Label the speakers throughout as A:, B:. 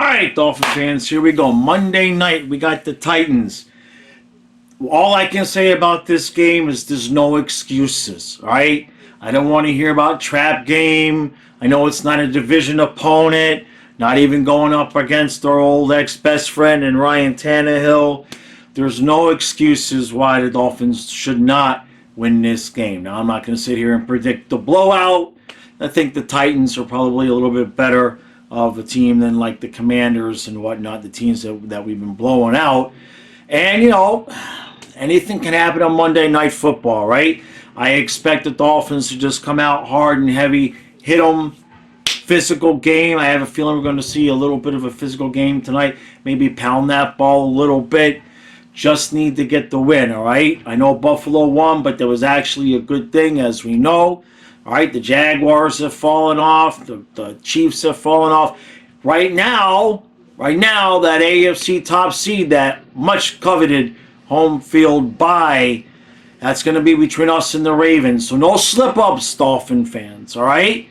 A: right, Dolphin fans, here we go. Monday night, we got the Titans. All I can say about this game is there's no excuses, all right? I don't want to hear about trap game. I know it's not a division opponent, not even going up against our old ex-best friend and Ryan Tannehill. There's no excuses why the Dolphins should not win this game. Now, I'm not going to sit here and predict the blowout. I think the Titans are probably a little bit better of a team than like the Commanders and whatnot, the teams that we've been blowing out. And, you know, anything can happen on Monday Night Football, right? I expect the Dolphins to just come out hard and heavy, hit them, physical game. I have a feeling we're going to see a little bit of a physical game tonight. Maybe pound that ball a little bit. Just need to get the win, all right? I know Buffalo won, but that was actually a good thing, as we know. All right, the Jaguars have fallen off. The Chiefs have fallen off. Right now, that AFC top seed, that much coveted home field bye, that's going to be between us and the Ravens. So no slip-ups, Dolphin fans, all right?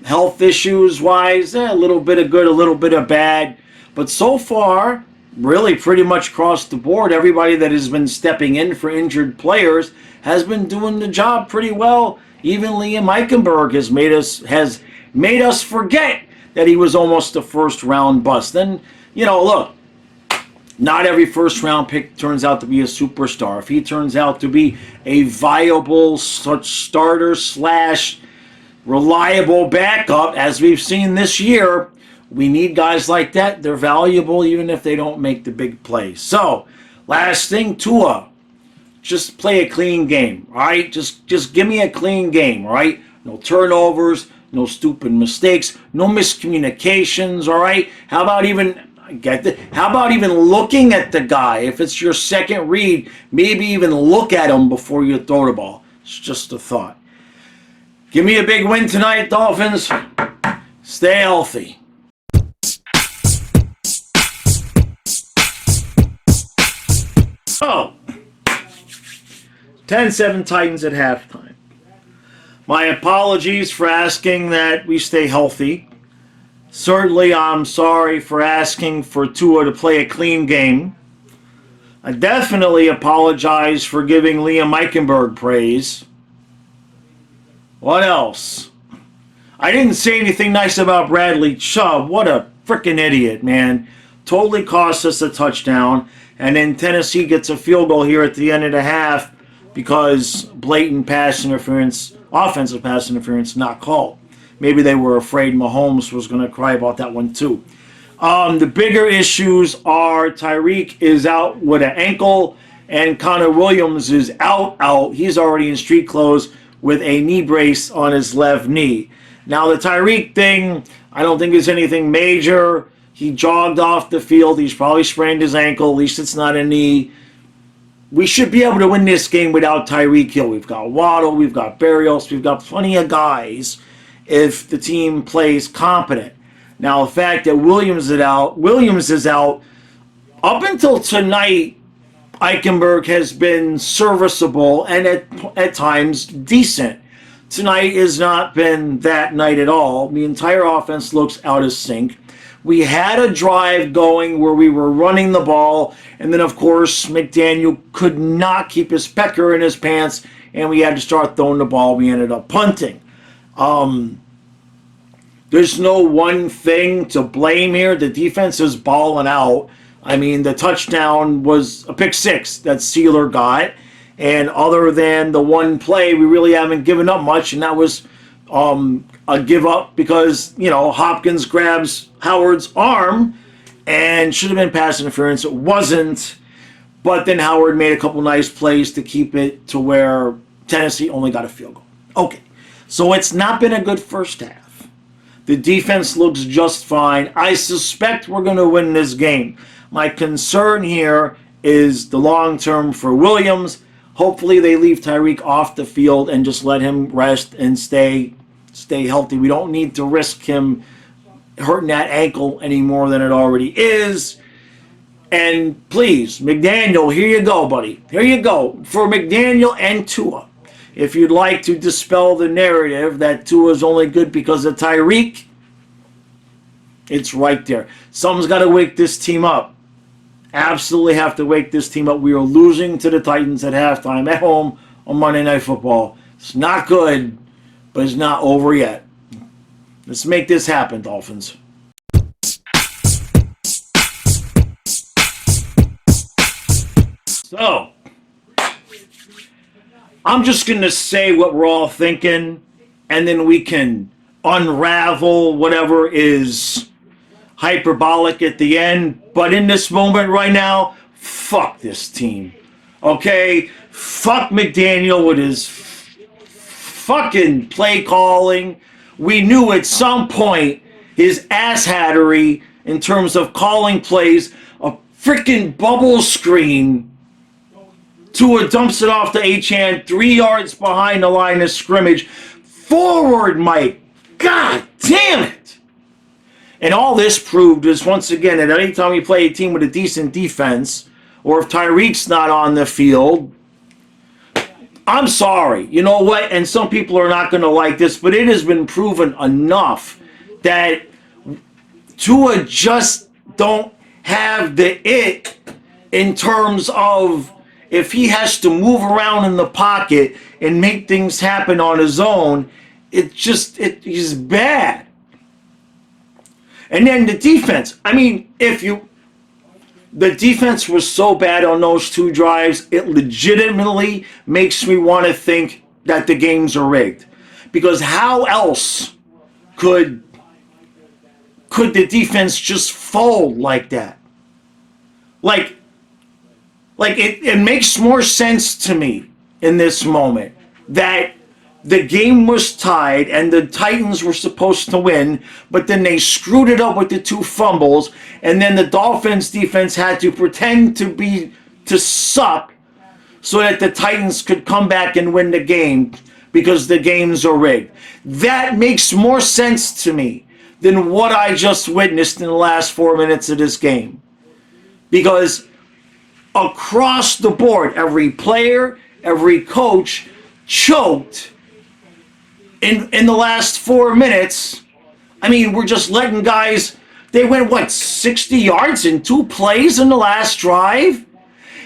A: Health issues-wise, a little bit of good, a little bit of bad. But so far, really pretty much across the board, everybody that has been stepping in for injured players has been doing the job pretty well. Even Liam Eichenberg has made us forget that he was almost a first-round bust. Then, you know, look, not every first-round pick turns out to be a superstar. If he turns out to be a viable starter slash reliable backup, as we've seen this year, we need guys like that. They're valuable even if they don't make the big plays. So, last thing, Tua. Just play a clean game, all right? Just give me a clean game, all right? No turnovers, no stupid mistakes, no miscommunications, all right? How about even looking at the guy? If it's your second read, maybe even look at him before you throw the ball. It's just a thought. Give me a big win tonight, Dolphins. Stay healthy. So, 10-7 Titans at halftime. My apologies for asking that we stay healthy. Certainly, I'm sorry for asking for Tua to play a clean game. I definitely apologize for giving Liam Eichenberg praise. What else? I didn't say anything nice about Bradley Chubb. What a freaking idiot, man. Totally cost us a touchdown. And then Tennessee gets a field goal here at the end of the half because blatant pass interference, offensive pass interference, not called. Maybe they were afraid Mahomes was going to cry about that one too. The bigger issues are Tyreek is out with an ankle and Connor Williams is out. He's already in street clothes with a knee brace on his left knee. Now the Tyreek thing, I don't think is anything major. He jogged off the field. He's probably sprained his ankle. At least it's not a knee. We should be able to win this game without Tyreek Hill. We've got Waddle, we've got Berrios, we've got plenty of guys if the team plays competent. Now, the fact that Williams is out, up until tonight, Eichenberg has been serviceable and at times decent. Tonight has not been that night at all. The entire offense looks out of sync. We had a drive going where we were running the ball, and then, of course, McDaniel could not keep his pecker in his pants, and we had to start throwing the ball. We ended up punting. There's no one thing to blame here. The defense is balling out. I mean, the touchdown was a pick six that Sealer got, and other than the one play, we really haven't given up much, and that was a give up because, you know, Hopkins grabs Howard's arm and should have been pass interference. It wasn't, but then Howard made a couple nice plays to keep it to where Tennessee only got a field goal. Okay, so it's not been a good first half. The defense looks just fine. I suspect we're going to win this game. My concern here is the long term for Williams. Hopefully they leave Tyreek off the field and just let him rest and stay healthy. We don't need to risk him hurting that ankle any more than it already is. And please, McDaniel, here you go, buddy. Here you go. For McDaniel and Tua, if you'd like to dispel the narrative that Tua is only good because of Tyreek, It's right there. Someone's got to wake this team up. Absolutely have to wake this team up. We are losing to the Titans at halftime at home on Monday Night Football. It's not good, but it's not over yet. Let's make this happen, Dolphins. So, I'm just going to say what we're all thinking, and then we can unravel whatever is hyperbolic at the end. But in this moment right now, fuck this team. Okay? Fuck McDaniel with his fucking play calling. We knew at some point his asshattery in terms of calling plays, a freaking bubble screen. Tua dumps it off to Achane, 3 yards behind the line of scrimmage. Forward, Mike. God damn it. And all this proved is, once again, that anytime you play a team with a decent defense, or if Tyreek's not on the field, I'm sorry. You know what? And some people are not going to like this, but it has been proven enough that Tua just don't have the it in terms of if he has to move around in the pocket and make things happen on his own, he's bad. And then the defense. I mean, the defense was so bad on those 2 drives, it legitimately makes me want to think that the games are rigged. Because how else could the defense just fold like that? Like it makes more sense to me in this moment that the game was tied and the Titans were supposed to win, but then they screwed it up with the 2 fumbles, and then the Dolphins defense had to pretend to suck so that the Titans could come back and win the game because the games are rigged. That makes more sense to me than what I just witnessed in the last 4 minutes of this game. Because across the board, every player, every coach choked in the last 4 minutes. I mean, we're just letting guys, they went, 60 yards in 2 plays in the last drive?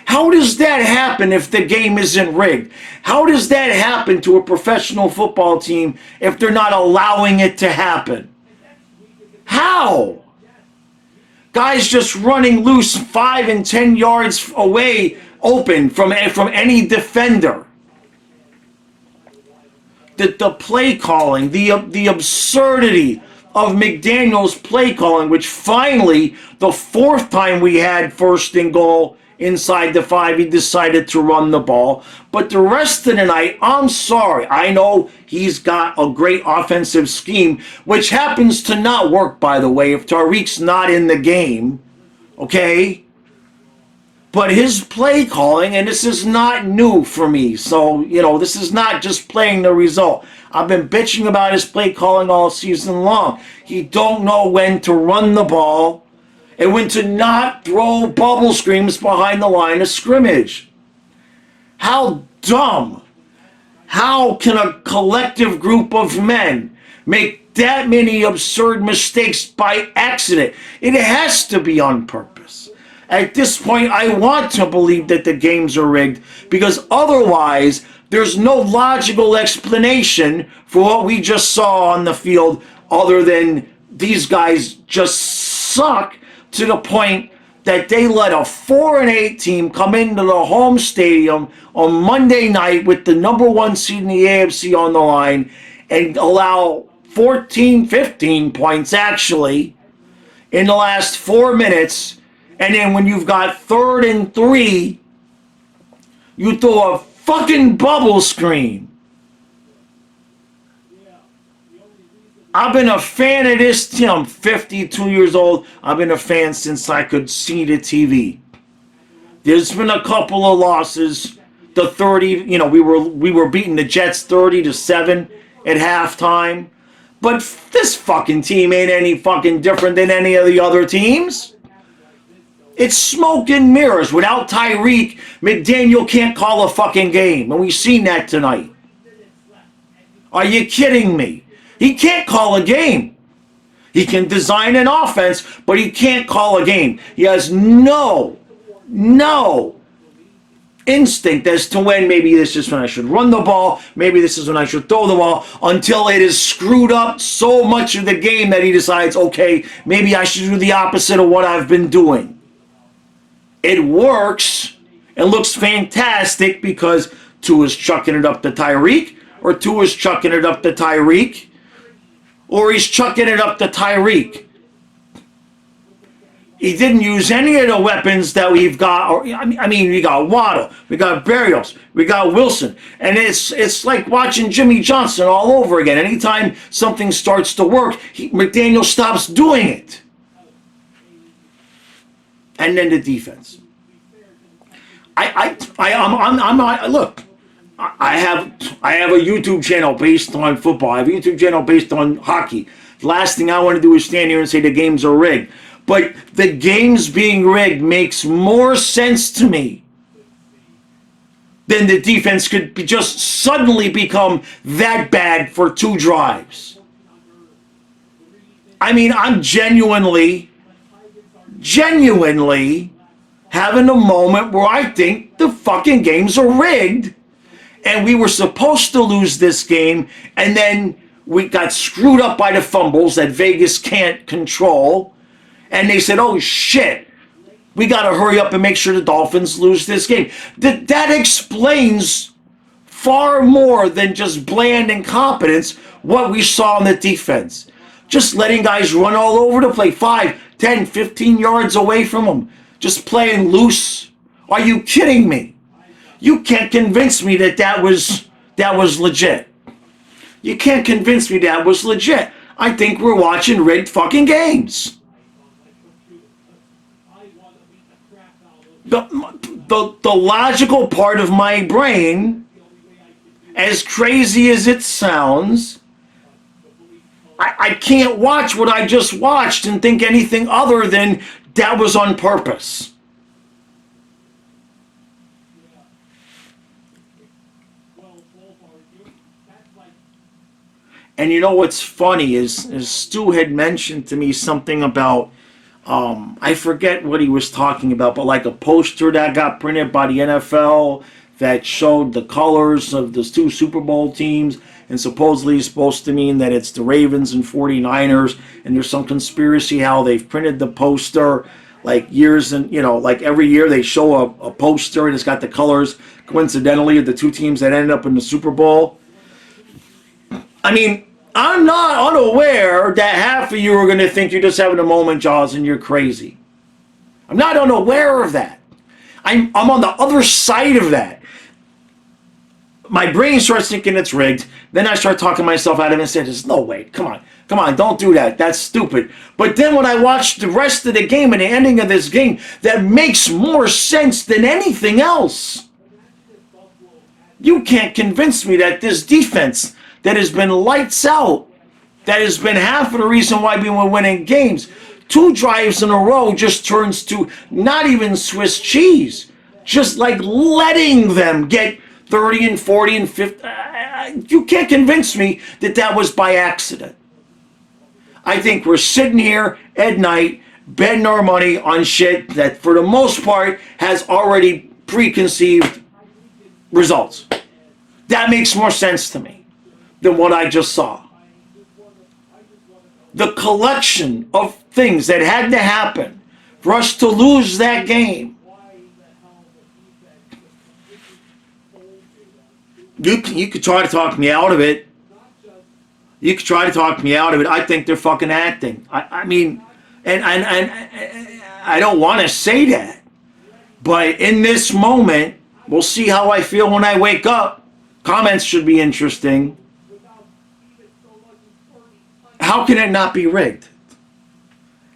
A: How does that happen if the game isn't rigged? How does that happen to a professional football team if they're not allowing it to happen? How? Guys just running loose 5 and 10 yards away, open from any defender. The play calling, the absurdity of McDaniel's play calling, which finally, the 4th time we had 1st and goal inside the 5, he decided to run the ball. But the rest of the night, I'm sorry. I know he's got a great offensive scheme, which happens to not work, by the way, if Tyreek's not in the game. Okay? But his play calling, and this is not new for me, so, this is not just playing the result. I've been bitching about his play calling all season long. He don't know when to run the ball and when to not throw bubble screens behind the line of scrimmage. How dumb. How can a collective group of men make that many absurd mistakes by accident? It has to be on purpose. At this point, I want to believe that the games are rigged, because otherwise, there's no logical explanation for what we just saw on the field other than these guys just suck to the point that they let a 4-8 team come into the home stadium on Monday night with the number 1 seed in the AFC on the line and allow 14, 15 points actually in the last 4 minutes. And then when you've got 3rd and 3, you throw a fucking bubble screen. I've been a fan of this team. I'm 52 years old. I've been a fan since I could see the TV. There's been a couple of losses. The 30, we were beating the Jets 30-7 at halftime. But this fucking team ain't any fucking different than any of the other teams. It's smoke and mirrors. Without Tyreek, McDaniel can't call a fucking game. And we've seen that tonight. Are you kidding me? He can't call a game. He can design an offense, but he can't call a game. He has no instinct as to when maybe this is when I should run the ball, maybe this is when I should throw the ball, until it is screwed up so much of the game that he decides, okay, maybe I should do the opposite of what I've been doing. It works and looks fantastic because Tua's chucking it up to Tyreek, or Tua's chucking it up to Tyreek, or he's chucking it up to Tyreek. He didn't use any of the weapons that we've got. Or I mean, we got Waddle, we got Berrios, we got Wilson, and it's like watching Jimmy Johnson all over again. Anytime something starts to work, McDaniel stops doing it. And then the defense. Look. I have a YouTube channel based on football. I have a YouTube channel based on hockey. The last thing I want to do is stand here and say the games are rigged. But the games being rigged makes more sense to me than the defense could just suddenly become that bad for 2 drives. I mean, I'm genuinely having a moment where I think the fucking games are rigged. And we were supposed to lose this game, and then we got screwed up by the fumbles that Vegas can't control. And they said, oh shit, we got to hurry up and make sure the Dolphins lose this game. That explains far more than just bland incompetence what we saw in the defense. Just letting guys run all over the place, 5, 10, 15 yards away from them. Just playing loose. Are you kidding me? You can't convince me that was legit. You can't convince me that was legit. I think we're watching rigged fucking games. The logical part of my brain, as crazy as it sounds, I can't watch what I just watched and think anything other than that was on purpose. And you know what's funny is Stu had mentioned to me something about, I forget what he was talking about, but like a poster that got printed by the NFL that showed the colors of the 2 Super Bowl teams, and supposedly is supposed to mean that it's the Ravens and 49ers, and there's some conspiracy how they've printed the poster like years, and like every year they show a poster and it's got the colors coincidentally of the 2 teams that ended up in the Super Bowl. I mean, I'm not unaware that half of you are going to think you're just having a moment, Jaws, and you're crazy. I'm not unaware of that. I'm on the other side of that. My brain starts thinking it's rigged. Then I start talking myself out of it and say, there's no way. Come on, don't do that. That's stupid. But then when I watch the rest of the game and the ending of this game, that makes more sense than anything else. You can't convince me that this defense that has been lights out, that has been half of the reason why we were winning games, 2 drives in a row just turns to not even Swiss cheese. Just like letting them get 30 and 40 and 50. You can't convince me that was by accident. I think we're sitting here at night betting our money on shit that for the most part has already preconceived results. That makes more sense to me than what I just saw. The collection of things that had to happen for us to lose that game. You could try to talk me out of it. You could try to talk me out of it. I think they're fucking acting. I mean, and I don't want to say that, but in this moment, we'll see how I feel when I wake up. Comments should be interesting. How can it not be rigged?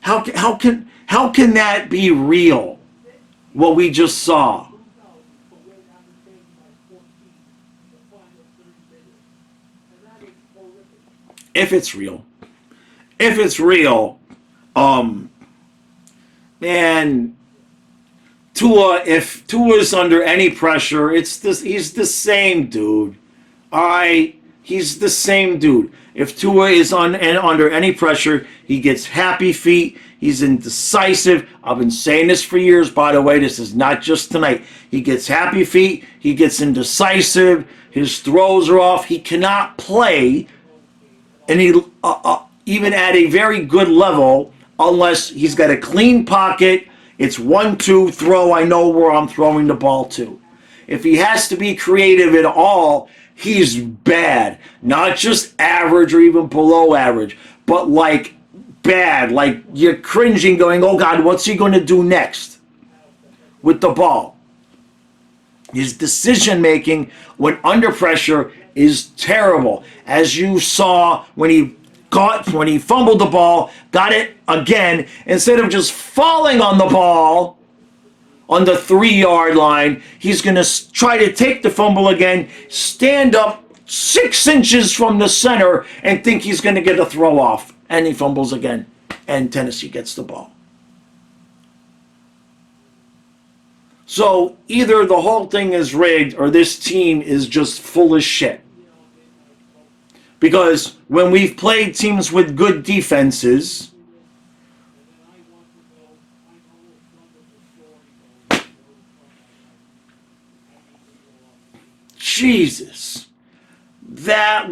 A: How can that be real? What we just saw. If it's real, man, if Tua's under any pressure, he's the same dude. All right, He's the same dude. If Tua is on and under any pressure, he gets happy feet. He's indecisive. I've been saying this for years, by the way. This is not just tonight. He gets happy feet. He gets indecisive. His throws are off. He cannot play, and he even at a very good level, unless he's got a clean pocket. It's 1-2 throw. I know where I'm throwing the ball to. If he has to be creative at all, he's bad. Not just average or even below average, but like bad. Like you're cringing going, oh God, what's he going to do next with the ball? His decision making when under pressure is terrible. As you saw when he fumbled the ball, got it again, instead of just falling on the ball on the 3-yard line, he's going to try to take the fumble again, stand up 6 inches from the center, and think he's going to get a throw off. And he fumbles again, and Tennessee gets the ball. So either the whole thing is rigged or this team is just full of shit. Because when we've played teams with good defenses, Jesus, that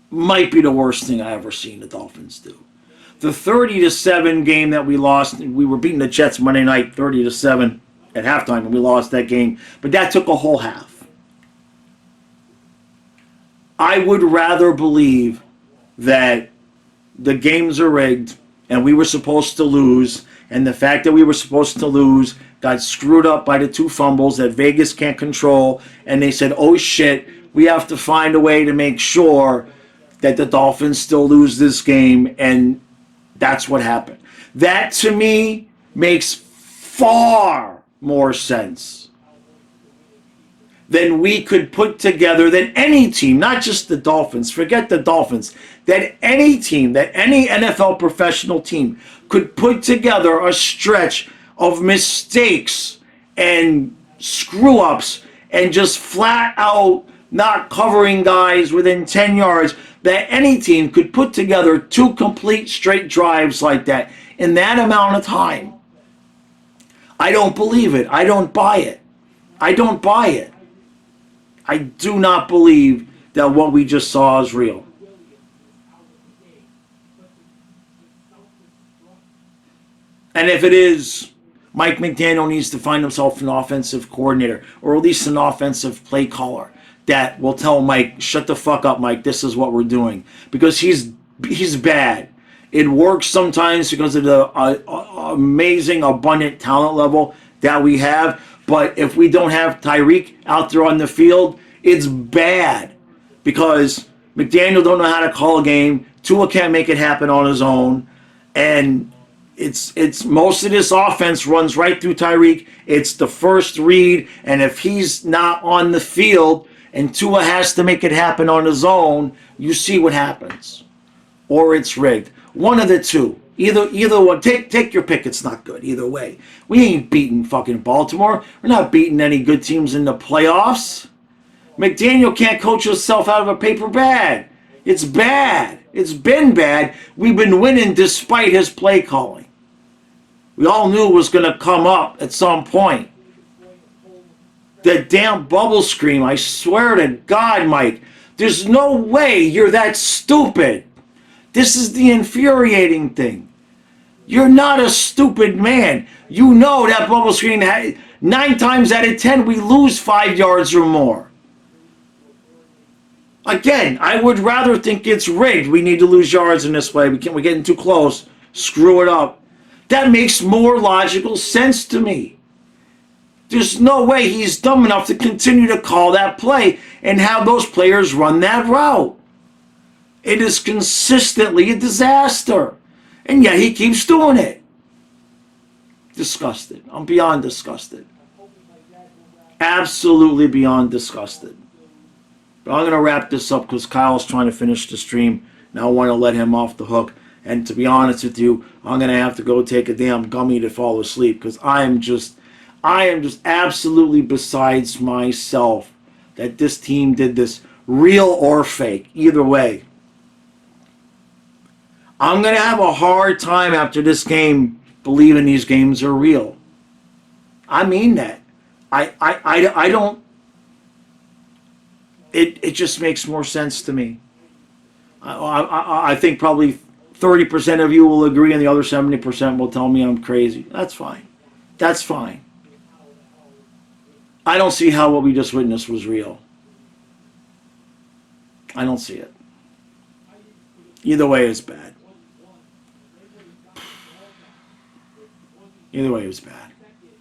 A: might be the worst thing I ever seen the Dolphins do. The 30-7 game that we lost, we were beating the Jets Monday night 30-7 at halftime, and we lost that game. But that took a whole half. I would rather believe that the games are rigged and we were supposed to lose, and the fact that we were supposed to lose got screwed up by the 2 fumbles that Vegas can't control, and they said, oh shit, we have to find a way to make sure that the Dolphins still lose this game, and that's what happened. That, to me, makes far more sense than we could put together, than any team, not just the Dolphins, forget the Dolphins, that any team, that any NFL professional team could put together a stretch of mistakes and screw-ups and just flat out not covering guys within 10 yards, that any team could put together 2 complete straight drives like that in that amount of time. I don't believe it. I don't buy it. I don't buy it. I do not believe that what we just saw is real. And if it is, Mike McDaniel needs to find himself an offensive coordinator, or at least an offensive play caller that will tell Mike, shut the fuck up, Mike, this is what we're doing. Because he's bad. It works sometimes because of the amazing, abundant talent level that we have. But if we don't have Tyreek out there on the field, it's bad. Because McDaniel don't know how to call a game. Tua can't make it happen on his own. And it's most of this offense runs right through Tyreek. It's the first read. And if he's not on the field and Tua has to make it happen on his own, you see what happens. Or it's rigged. One of the two. Either one. Take your pick. It's not good. Either way. We ain't beating fucking Baltimore. We're not beating any good teams in the playoffs. McDaniel can't coach himself out of a paper bag. It's bad. It's been bad. We've been winning despite his play calling. We all knew it was going to come up at some point. That damn bubble screen. I swear to God, Mike. There's no way you're that stupid. This is the infuriating thing. You're not a stupid man. You know that bubble screen, 9 times out of 10, we lose 5 yards or more. Again, I would rather think it's rigged. We need to lose yards in this way. We're getting too close. Screw it up. That makes more logical sense to me. There's no way he's dumb enough to continue to call that play and have those players run that route. It is consistently a disaster. And yet he keeps doing it. Disgusted. I'm beyond disgusted. Absolutely beyond disgusted. But I'm going to wrap this up because Kyle's trying to finish the stream. And I want to let him off the hook. And to be honest with you, I'm going to have to go take a damn gummy to fall asleep because I am just absolutely besides myself that this team did this. real or fake. Either way, I'm going to have a hard time after this game believing these games are real. I mean that. I don't. It just makes more sense to me. I think probably 30% of you will agree, and the other 70% will tell me I'm crazy. That's fine. That's fine. I don't see how what we just witnessed was real. I don't see it. Either way, it's bad. Either way, it was bad.